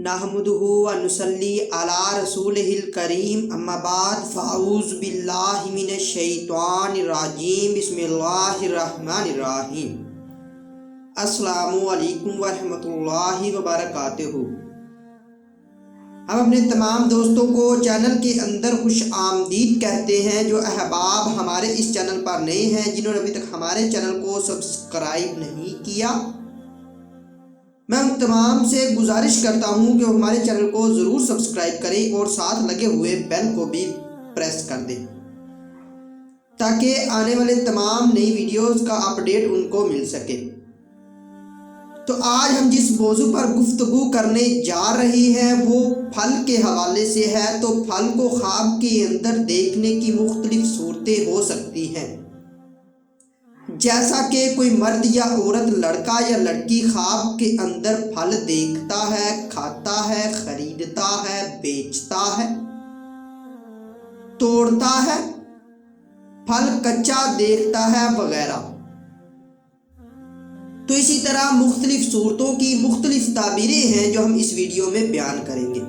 नहमदुहु व नुसल्ली अला रसूलिहिल करीम अम्मा बाद फ़अऊज़ु बिल्लाहि मिनश शैतानिर रजीम बिस्मिल्लाहिर रहमानिर रहीम। अस्सलामु अलैकुम व रहमतुल्लाहि व बरकातुहू। हम अपने तमाम दोस्तों को चैनल के अंदर खुश आमदीद कहते हैं। जो अहबाब हमारे इस चैनल पर नए हैं, जिन्होंने अभी तक हमारे चैनल को सब्सक्राइब नहीं किया, मैं उन तमाम से गुजारिश करता हूं कि वो हमारे चैनल को ज़रूर सब्सक्राइब करें और साथ लगे हुए बेल को भी प्रेस कर दें, ताकि आने वाले तमाम नई वीडियोस का अपडेट उनको मिल सके। तो आज हम जिस मौजू पर गुफ्तगू करने जा रहे हैं वो फल के हवाले से है। तो फल को ख्वाब के अंदर देखने की मुख्तलिफ सूरतें हो सकती हैं, जैसा कि कोई मर्द या औरत, लड़का या लड़की ख्वाब के अंदर फल देखता है, खाता है, खरीदता है, बेचता है, तोड़ता है, फल कच्चा देखता है वगैरह। तो इसी तरह मुख्तलिफ सूरतों की मुख्तलिफ ताबीरें हैं जो हम इस वीडियो में बयान करेंगे।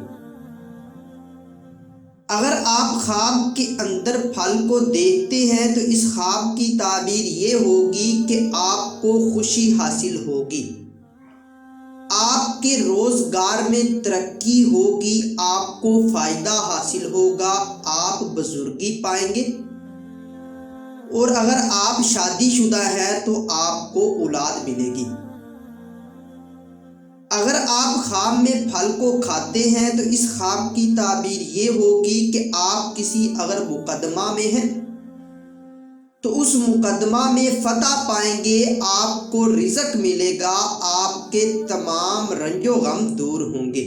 अगर आप ख्वाब के अंदर फल को देखते हैं तो इस ख्वाब की ताबीर ये होगी कि आपको खुशी हासिल होगी, आपके रोजगार में तरक्की होगी, आपको फायदा हासिल होगा, आप बुजुर्गी पाएंगे। और अगर आप शादीशुदा हैं तो आपको औलाद मिलेगी। अगर आप ख्वाब में फल को खाते हैं तो इस ख्वाब की ताबीर ये होगी कि आप किसी अगर मुकदमा में हैं तो उस मुकदमा में फतह पाएंगे, आपको रिज़्क मिलेगा, आपके तमाम रंजो गम दूर होंगे।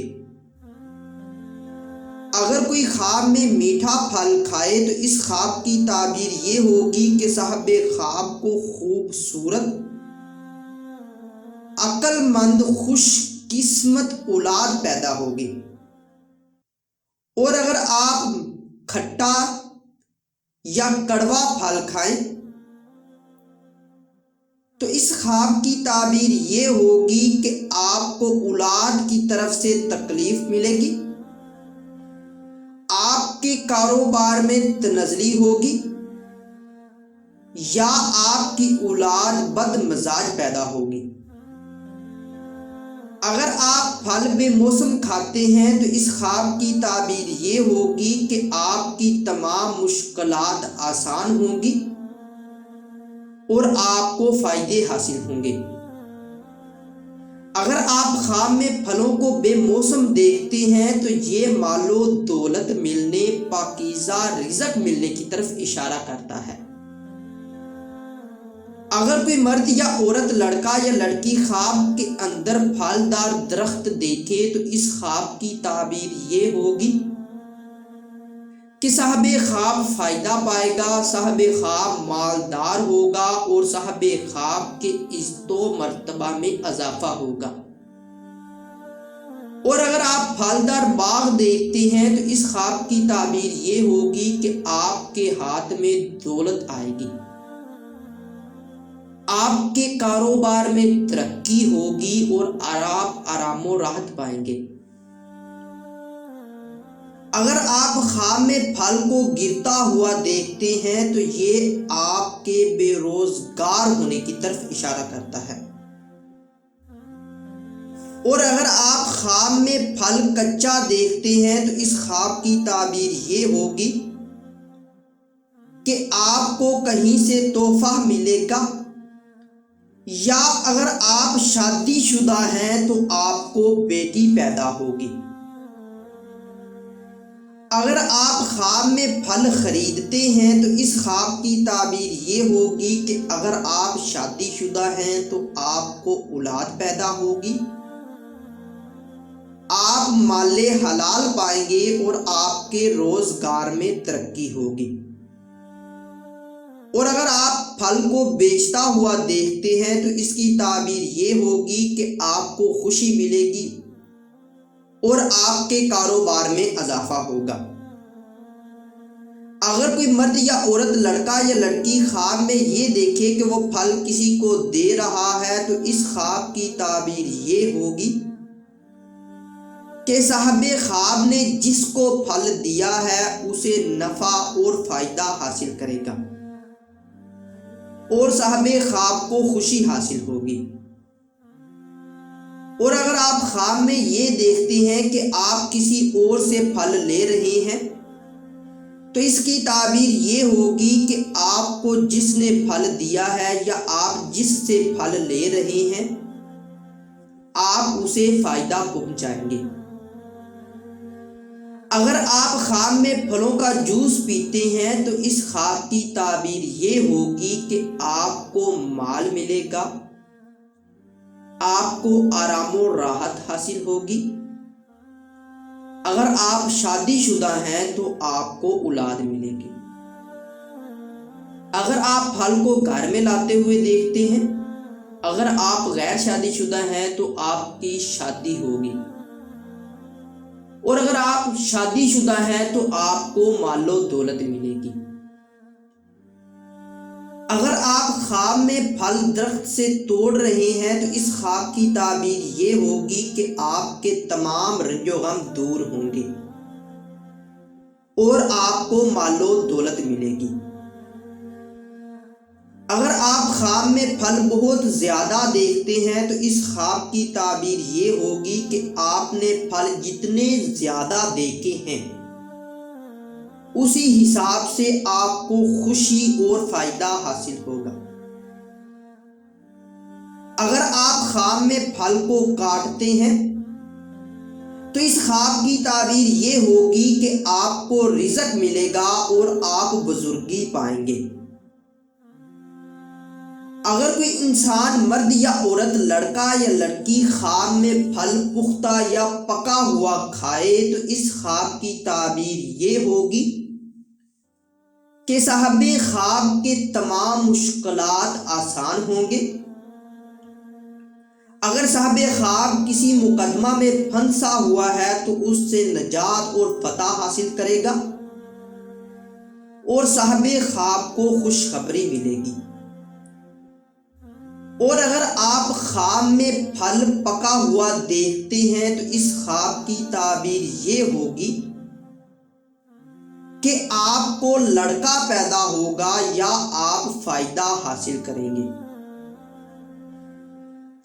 अगर कोई ख्वाब में मीठा फल खाए तो इस ख्वाब की ताबीर ये होगी कि साहिब ख्वाब को खूबसूरत, अक्लमंद, खुश किस्मत औलाद पैदा होगी। और अगर आप खट्टा या कड़वा फल खाएं तो इस ख्वाब की ताबीर ये होगी कि आपको औलाद की तरफ से तकलीफ मिलेगी, आपके कारोबार में तनज़ली होगी, या आपकी औलाद बदमजाज पैदा होगी। अगर आप फल बेमौसम खाते हैं तो इस ख्वाब की ताबीर ये होगी कि आपकी तमाम मुश्किलात आसान होंगी और आपको फायदे हासिल होंगे। अगर आप ख्वाब में फलों को बेमौसम देखते हैं तो ये मालो दौलत मिलने, पाकीज़ा रिज़्क मिलने की तरफ इशारा करता है। अगर कोई मर्द या औरत, लड़का या लड़की ख्वाब के अंदर फलदार दरख्त देखे तो इस ख्वाब की ताबीर ये होगी कि साहिब ख्वाब फायदा पाएगा, साहिब ख्वाब मालदार होगा और साहिब ख्वाब के इज्जतो मर्तबा में इजाफा होगा। और अगर आप फलदार बाग देखते हैं तो इस ख्वाब की ताबीर ये होगी कि आपके हाथ में दौलत आएगी, आपके कारोबार में तरक्की होगी और आप आरामो राहत पाएंगे। अगर आप ख्वाब में फल को गिरता हुआ देखते हैं तो ये आपके बेरोजगार होने की तरफ इशारा करता है। और अगर आप ख्वाब में फल कच्चा देखते हैं तो इस ख्वाब की ताबीर ये होगी कि आपको कहीं से तोहफा मिलेगा, या अगर आप शादीशुदा हैं तो आपको बेटी पैदा होगी। अगर आप ख्वाब में फल खरीदते हैं तो इस ख्वाब की ताबीर ये होगी कि अगर आप शादीशुदा हैं तो आपको औलाद पैदा होगी, आप माले हलाल पाएंगे और आपके रोजगार में तरक्की होगी। और अगर आप फल को बेचता हुआ देखते हैं तो इसकी ताबीर ये होगी कि आपको खुशी मिलेगी और आपके कारोबार में इजाफा होगा। अगर कोई मर्द या औरत, लड़का या लड़की ख्वाब में ये देखे कि वो फल किसी को दे रहा है तो इस ख्वाब की ताबीर ये होगी کہ صاحب خواب نے جس کو پھل دیا ہے اسے نفع اور فائدہ حاصل کرے گا اور صاحب خواب کو خوشی حاصل ہوگی۔ اور اگر آپ خواب میں یہ دیکھتے ہیں کہ آپ کسی اور سے پھل لے رہے ہیں تو اس کی تعبیر یہ ہوگی کہ آپ کو جس نے پھل دیا ہے یا آپ جس سے پھل لے رہے ہیں آپ اسے فائدہ پہنچائیں گے۔ اگر آپ خواب میں پھلوں کا جوس پیتے ہیں تو اس خواب کی تعبیر یہ ہوگی کہ آپ کو مال ملے گا، آپ کو آرام و راحت حاصل ہوگی۔ اگر آپ شادی شدہ ہیں تو آپ کو اولاد ملے گی۔ اگر آپ پھل کو گھر میں لاتے ہوئے دیکھتے ہیں، اگر آپ غیر شادی شدہ ہیں تو آپ کی شادی ہوگی، اور اگر آپ شادی شدہ ہیں تو آپ کو مال و دولت ملے گی۔ اگر آپ خواب میں پھل درخت سے توڑ رہے ہیں تو اس خواب کی تعبیر یہ ہوگی کہ آپ کے تمام رنج و غم دور ہوں گے اور آپ کو مال و دولت ملے گی۔ اگر آپ خواب میں پھل بہت زیادہ دیکھتے ہیں تو اس خواب کی تعبیر یہ ہوگی کہ آپ نے پھل جتنے زیادہ دیکھے ہیں اسی حساب سے آپ کو خوشی اور فائدہ حاصل ہوگا۔ اگر آپ خواب میں پھل کو کاٹتے ہیں تو اس خواب کی تعبیر یہ ہوگی کہ آپ کو رزق ملے گا اور آپ بزرگی پائیں گے۔ اگر کوئی انسان مرد یا عورت، لڑکا یا لڑکی خواب میں پھل پختہ یا پکا ہوا کھائے تو اس خواب کی تعبیر یہ ہوگی کہ صاحب خواب کے تمام مشکلات آسان ہوں گے۔ اگر صاحب خواب کسی مقدمہ میں پھنسا ہوا ہے تو اس سے نجات اور فتح حاصل کرے گا اور صاحب خواب کو خوشخبری ملے گی۔ اور اگر آپ خواب میں پھل پکا ہوا دیکھتے ہیں تو اس خواب کی تعبیر یہ ہوگی کہ آپ کو لڑکا پیدا ہوگا یا آپ فائدہ حاصل کریں گے۔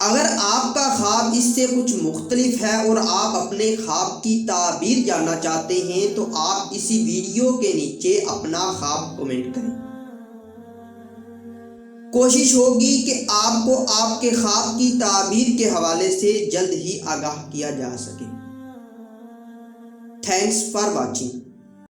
اگر آپ کا خواب اس سے کچھ مختلف ہے اور آپ اپنے خواب کی تعبیر جاننا چاہتے ہیں تو آپ اسی ویڈیو کے نیچے اپنا خواب کمنٹ کریں۔ کوشش ہوگی کہ آپ کو آپ کے خواب کی تعبیر کے حوالے سے جلد ہی آگاہ کیا جا سکے۔ Thanks for watching.